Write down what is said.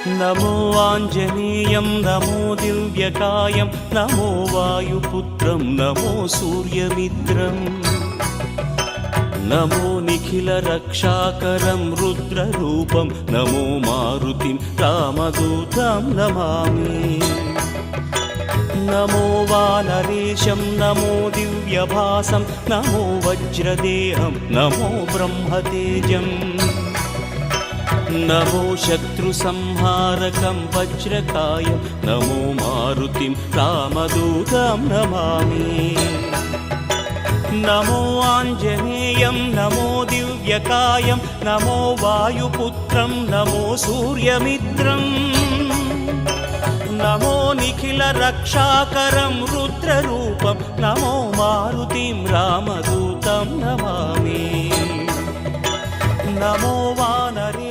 नमो आञ्जनेयं नमो दिव्यकायं नमो वायुपुत्रं नमो सूर्यमित्रम् नमो निखिलरक्षाकरं रुद्ररूपं नमो मारुतिं रामदूतं Namami नमो वानरेशं नमो दिव्यभासं नमो वज्रदेहं नमो ब्रह्मतेजम् नमो शत्रुसंहारकं वज्रकायं नमो मारुतिं रामदूतं Namami नमो आञ्जनेयं नमो दिव्यकायं नमो वायुपुत्रं नमो सूर्यमित्रम् नमो निखिलरक्षाकरं रुद्ररूपं नमो मारुतिं रामदूतं Namami नमो वानरे